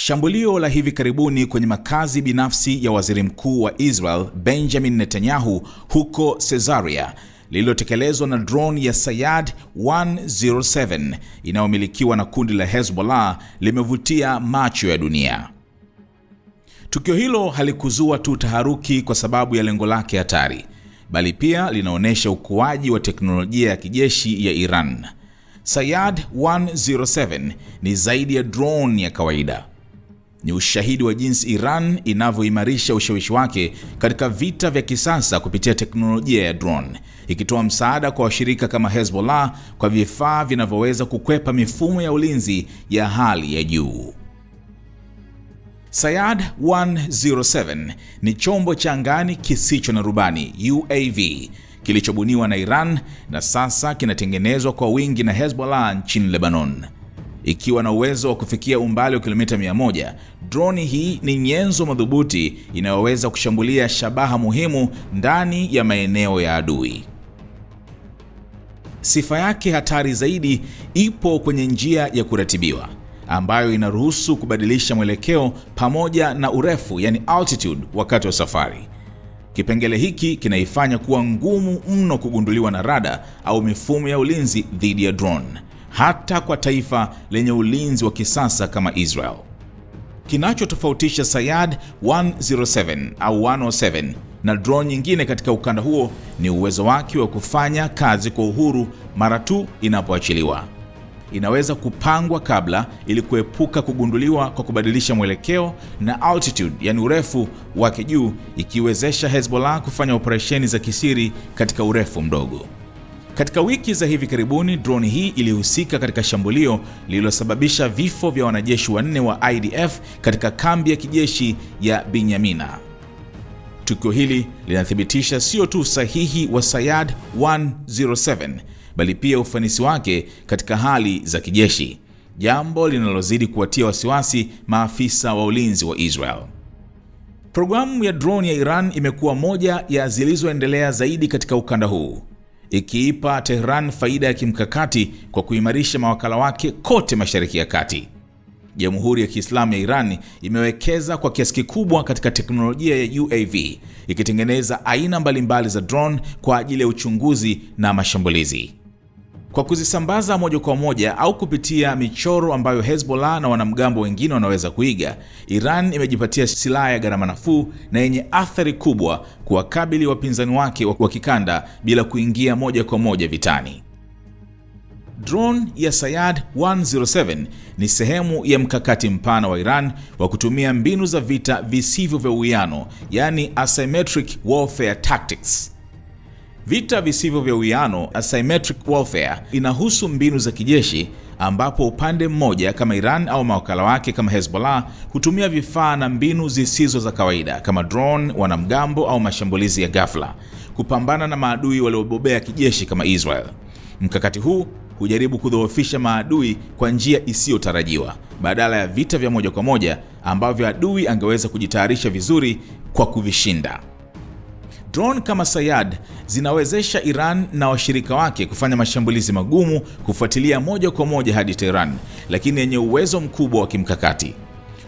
Shambulio la hivi karibuni kwenye makazi binafsi ya waziri mkuu wa Israel Benjamin Netanyahu huko Caesarea lililotekelezwa na drone ya SAYYAD 107 inayomilikiwa na kundi la Hezbollah limevutia macho ya dunia. Tukio hilo halikuzua tu taharuki kwa sababu ya lengo lake hatari, bali pia linaonyesha ukuaji wa teknolojia ya kijeshi ya Iran. SAYYAD 107 ni zaidi ya drone ya kawaida. Ni ushahidi wa jinsi Iran inavyoimarisha ushawishi wake katika vita vya kisasa kupitia teknolojia ya drone, ikitoa msaada kwa washirika kama Hezbollah kwa vifaa vinavyoweza kukwepa mifumo ya ulinzi ya hali ya juu. SAYYAD 107 ni chombo cha angani kisicho na rubani UAV kilichobuniwa na Iran na sasa kinatengenezwa kwa wingi na Hezbollah nchini Lebanon. Ikiwa na uwezo wa kufikia umbali wa kilomita 100, droni hii ni nyenzo madhubuti inayoweza kushambulia shabaha muhimu ndani ya maeneo ya adui. Sifa yake hatari zaidi ipo kwenye njia ya kuratibiwa, ambayo inaruhusu kubadilisha mwelekeo pamoja na urefu, yani altitude, wakati wa safari. Kipengele hiki kinaifanya kuwa ngumu mno kugunduliwa na rada au mifumo ya ulinzi dhidi ya drone, hata kwa taifa lenye ulinzi wa kisasa kama Israel. Kinachotofautisha SAYYAD 107 au 107 na drone nyingine katika ukanda huo ni uwezo wake wa kufanya kazi kwa uhuru mara tu inapoachiliwa. Inaweza kupangwa kabla ili kuepuka kugunduliwa kwa kubadilisha mwelekeo na altitude, yani urefu wake juu, ikiwezesha Hezbollah kufanya operesheni za kisiri katika urefu mdogo. Katika wiki za hivi karibuni, drone hii ilihusika katika shambulio lililosababisha vifo vya wanajeshi 4 wa IDF katika kambi ya kijeshi ya Binyamina. Tukio hili linathibitisha sio tu usahihi wa SAYYAD 107, bali pia ufanisi wake katika hali za kijeshi, jambo linalozidi kuwatia wasiwasi maafisa wa ulinzi wa Israel. Programu ya drone ya Iran imekuwa moja ya zilizoendelea zaidi katika ukanda huu, ikiipa Tehran faida ya kimkakati kwa kuimarisha mawakala wake kote Mashariki ya Kati. Jamhuri ya Kiislamu ya Iran imewekeza kwa kiasi kikubwa katika teknolojia ya UAV, ikitengeneza aina mbalimbali za drone kwa ajili ya uchunguzi na mashambulizi. Kwa kuzisambaza moja kwa moja au kupitia michoro ambayo Hezbollah na wanamgambo wengine wanaweza kuiga, Iran imejipatia silaha ya gharama nafuu na yenye athari kubwa kuwakabili wapinzani wake wa kikanda bila kuingia moja kwa moja vitani. Drone ya SAYYAD 107 ni sehemu ya mkakati mpana wa Iran wa kutumia mbinu za vita visivyo vya uwiano, yani asymmetric warfare tactics. Vita visivyo vya uwiano, asymmetric warfare, inahusu mbinu za kijeshi ambapo upande mmoja kama Iran au mawakala wake kama Hezbollah hutumia vifaa na mbinu zisizo za kawaida kama drone, wanamgambo au mashambulizi ya ghafla kupambana na maadui waliobobea kijeshi kama Israel. Mkakati huu hujaribu kudhoofisha maadui kwa njia isiyotarajiwa badala ya vita vya moja kwa moja ambavyo adui angeweza kujitayarisha vizuri kwa kuvishinda. Drone kama SAYYAD zinawezesha Iran na washirika wake kufanya mashambulizi magumu kufuatilia moja kwa moja hadi Tehran, lakini yenye uwezo mkubwa wa kimkakati.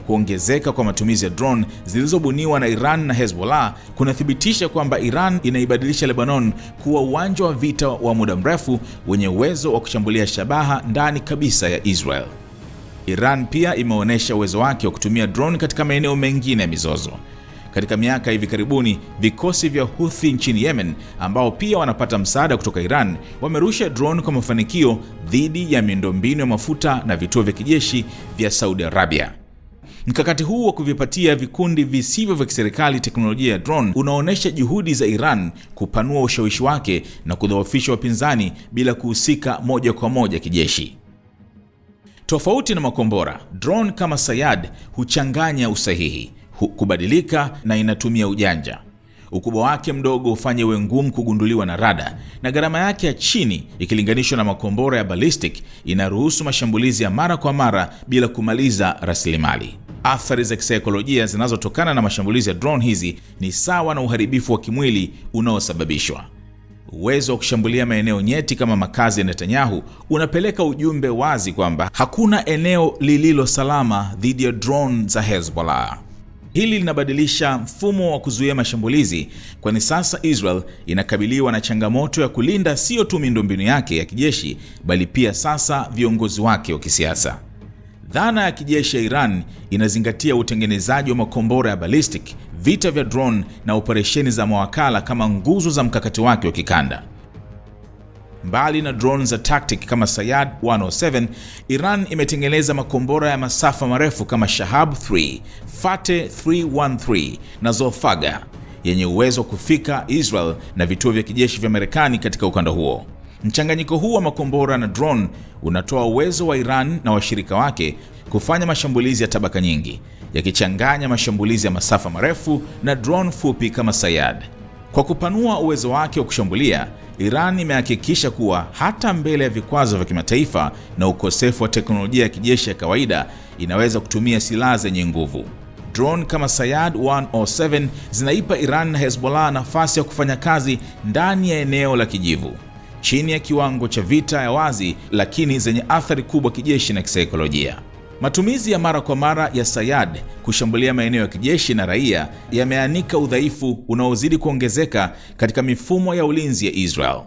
Kuongezeka kwa matumizi ya drone zilizobuniwa na Iran na Hezbollah kunathibitisha kwamba Iran inaibadilisha Lebanon kuwa uwanja wa vita wa muda mrefu wenye uwezo wa kushambulia shabaha ndani kabisa ya Israel. Iran pia imeonyesha uwezo wake wa kutumia drone katika maeneo mengine ya mizozo. Katika miaka hivi karibuni, vikosi vya Houthi nchini Yemen, ambao pia wanapata msaada kutoka Iran, wamerusha drone kwa mafanikio dhidi ya miundombinu ya mafuta na vituo vya kijeshi vya Saudi Arabia. Mkakati huu wa kuvipatia vikundi visivyo vya kiserikali teknolojia ya drone unaonyesha juhudi za Iran kupanua ushawishi wake na kudhoofisha wapinzani bila kuhusika moja kwa moja kijeshi. Tofauti na makombora, drone kama SAYYAD huchanganya usahihi, kubadilika na inatumia ujanja. Ukubwa wake mdogo hufanya iwe ngumu kugunduliwa na rada, na gharama yake ya chini ikilinganishwa na makombora ya ballistic inaruhusu mashambulizi ya mara kwa mara bila kumaliza rasilimali. Athari za kisaikolojia zinazotokana na mashambulizi ya drone hizi ni sawa na uharibifu wa kimwili unaosababishwa. Uwezo wa kushambulia maeneo nyeti kama makazi ya Netanyahu unapeleka ujumbe wazi kwamba hakuna eneo lililo salama dhidi ya drone za Hezbollah. Hili linabadilisha mfumo wa kuzuia mashambulizi, kwani sasa Israel inakabiliwa na changamoto ya kulinda sio tu miundombinu yake ya kijeshi, bali pia sasa viongozi wake wa kisiasa. Dhana ya kijeshi ya Iran inazingatia utengenezaji wa makombora ya ballistic, vita vya drone na operesheni za mawakala kama nguzo za mkakati wake wa kikanda. Mbali na drone za tactic kama SAYYAD 107, Iran imetengeneza makombora ya masafa marefu kama Shahab 3, Fateh 313 na Zolfaga yenye uwezo wa kufika Israel na vituo vya kijeshi vya Marekani katika ukanda huo. Mchanganyiko huu wa makombora na drone unatoa uwezo wa Iran na washirika wake kufanya mashambulizi ya tabaka nyingi, yakichanganya mashambulizi ya masafa marefu na drone fupi kama SAYYAD. Kwa kupanua uwezo wake wa kushambulia, Iran imehakikisha kuwa hata mbele ya vikwazo vya kimataifa na ukosefu wa teknolojia ya kijeshi ya kawaida, inaweza kutumia silaha zenye nguvu. Drone kama SAYYAD 107 zinaipa Iran na Hezbollah nafasi ya kufanya kazi ndani ya eneo la kijivu, chini ya kiwango cha vita ya wazi, lakini zenye athari kubwa kijeshi na kisaikolojia. Matumizi ya mara kwa mara ya SAYYAD kushambulia maeneo ya kijeshi na raia yameanika udhaifu unaozidi kuongezeka katika mifumo ya ulinzi ya Israel.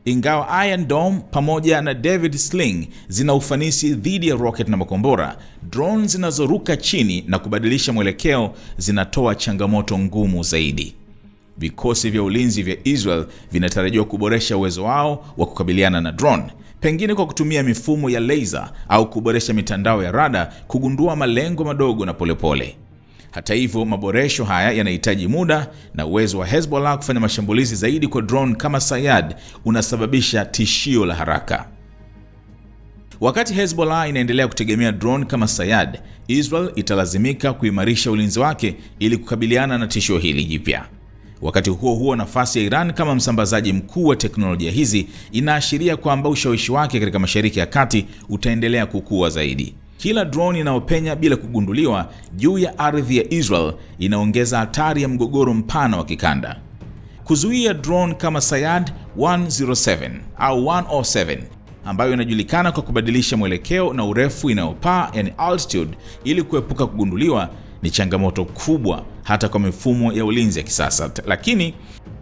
Ingawa Iron Dome pamoja na David Sling zina ufanisi dhidi ya rocket na makombora, drone zinazoruka chini na kubadilisha mwelekeo zinatoa changamoto ngumu zaidi. Vikosi vya ulinzi vya Israel vinatarajiwa kuboresha uwezo wao wa kukabiliana na drone, pengine kwa kutumia mifumo ya laser au kuboresha mitandao ya rada kugundua malengo madogo na polepole. Hata hivyo, maboresho haya yanahitaji muda, na uwezo wa Hezbollah kufanya mashambulizi zaidi kwa drone kama SAYYAD unasababisha tishio la haraka. Wakati Hezbollah inaendelea kutegemea drone kama SAYYAD, Israel italazimika kuimarisha ulinzi wake ili kukabiliana na tishio hili jipya. Wakati huo huo, nafasi ya Iran kama msambazaji mkuu wa teknolojia hizi inaashiria kwamba ushawishi wake katika Mashariki ya Kati utaendelea kukua zaidi. Kila drone inayopenya bila kugunduliwa juu ya ardhi ya Israel inaongeza hatari ya mgogoro mpana wa kikanda. Kuzuia drone kama SAYYAD 107 au 107 ambayo inajulikana kwa kubadilisha mwelekeo na urefu inayopaa, yani altitude, ili kuepuka kugunduliwa ni changamoto kubwa hata kwa mifumo ya ulinzi ya kisasa. Lakini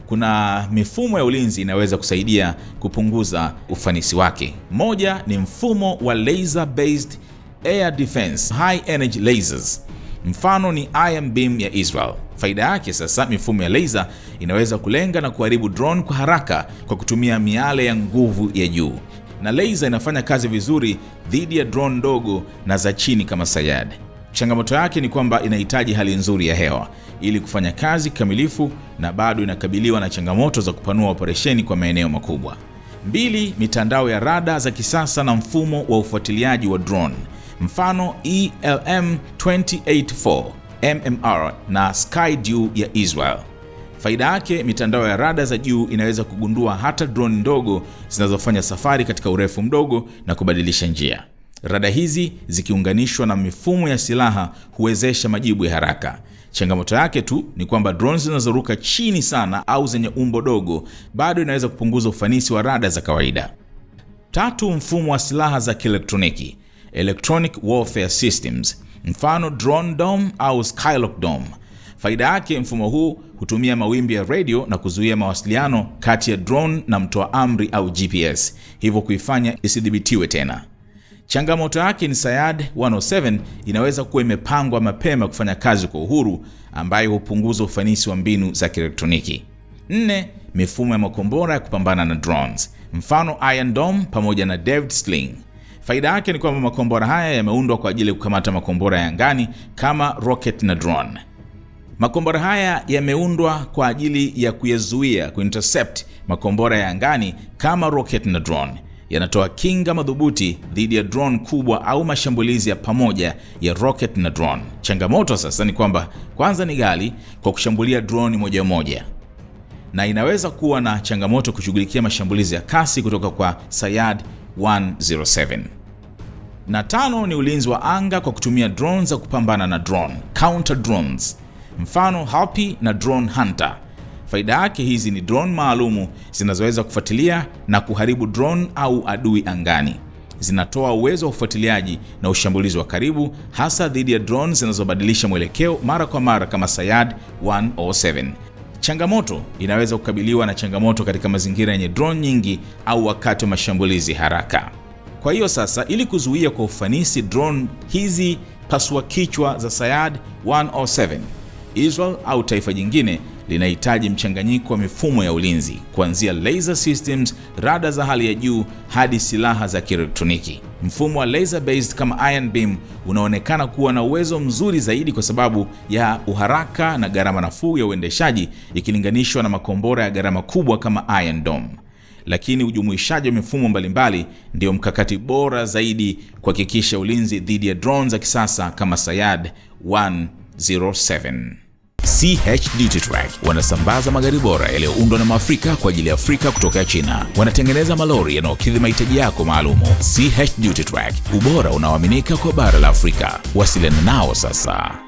kuna mifumo ya ulinzi inaweza kusaidia kupunguza ufanisi wake. Moja ni mfumo wa laser based air defense, high energy lasers. Mfano ni Iron Beam ya Israel. Faida yake sasa, mifumo ya laser inaweza kulenga na kuharibu drone kwa haraka kwa kutumia miale ya nguvu ya juu. Na laser inafanya kazi vizuri dhidi ya drone ndogo na za chini kama SAYYAD. Changamoto yake ni kwamba inahitaji hali nzuri ya hewa ili kufanya kazi kamilifu, na bado inakabiliwa na changamoto za kupanua operesheni kwa maeneo makubwa. 2, mitandao ya rada za kisasa na mfumo wa ufuatiliaji wa drone. Mfano ELM-284 MMR na Skydew ya Israel. Faida yake, mitandao ya rada za juu inaweza kugundua hata drone ndogo zinazofanya safari katika urefu mdogo na kubadilisha njia. Rada hizi zikiunganishwa na mifumo ya silaha huwezesha majibu ya haraka. Changamoto yake tu ni kwamba drones zinazoruka chini sana au zenye umbo dogo bado inaweza kupunguza ufanisi wa rada za kawaida. 3, mfumo wa silaha za kielektroniki, electronic warfare systems, mfano Drone Dome au Skylock Dome. Faida yake, mfumo huu hutumia mawimbi ya radio na kuzuia mawasiliano kati ya drone na mtoa amri au GPS, hivyo kuifanya isidhibitiwe tena. Changamoto yake ni SAYYAD 107 inaweza kuwa imepangwa mapema kufanya kazi kwa uhuru, ambayo hupunguza ufanisi wa mbinu za kielektroniki. 4, mifumo ya makombora ya kupambana na drones, mfano Iron Dome pamoja na David Sling. Faida yake ni kwamba makombora haya yameundwa kwa ajili ya kukamata makombora ya angani kama rocket na drone. Makombora haya yameundwa kwa ajili ya kuyazuia, kuintercept makombora ya angani kama rocket na drone. Yanatoa kinga madhubuti dhidi ya drone kubwa au mashambulizi ya pamoja ya rocket na drone. Changamoto sasa ni kwamba kwanza ni ghali kwa kushambulia drone moja moja, na inaweza kuwa na changamoto kushughulikia mashambulizi ya kasi kutoka kwa SAYYAD 107. Na 5 ni ulinzi wa anga kwa kutumia drones za kupambana na drone, counter drones, mfano Harpy na Drone Hunter. Faida yake, hizi ni drone maalumu zinazoweza kufuatilia na kuharibu drone au adui angani. Zinatoa uwezo wa ufuatiliaji na ushambulizi wa karibu, hasa dhidi ya drone zinazobadilisha mwelekeo mara kwa mara kama SAYYAD 107. Changamoto: inaweza kukabiliwa na changamoto katika mazingira yenye drone nyingi au wakati wa mashambulizi haraka. Kwa hiyo sasa, ili kuzuia kwa ufanisi drone hizi pasua kichwa za SAYYAD 107, Israel au taifa jingine linahitaji mchanganyiko wa mifumo ya ulinzi, kuanzia laser systems, rada za hali ya juu hadi silaha za kielektroniki. Mfumo wa laser based kama Iron Beam unaonekana kuwa na uwezo mzuri zaidi kwa sababu ya uharaka na gharama nafuu ya uendeshaji ikilinganishwa na makombora ya gharama kubwa kama Iron Dome. Lakini ujumuishaji wa mifumo mbalimbali ndio mkakati bora zaidi kuhakikisha ulinzi dhidi ya drones za kisasa kama SAYYAD 107. CH Duty Track wanasambaza magari bora yaliyoundwa na Maafrika kwa ajili ya Afrika kutoka China. Wanatengeneza malori yanayokidhi mahitaji yako maalumu. CH Duty Track, ubora unaoaminika kwa bara la Afrika. Wasiliana nao sasa.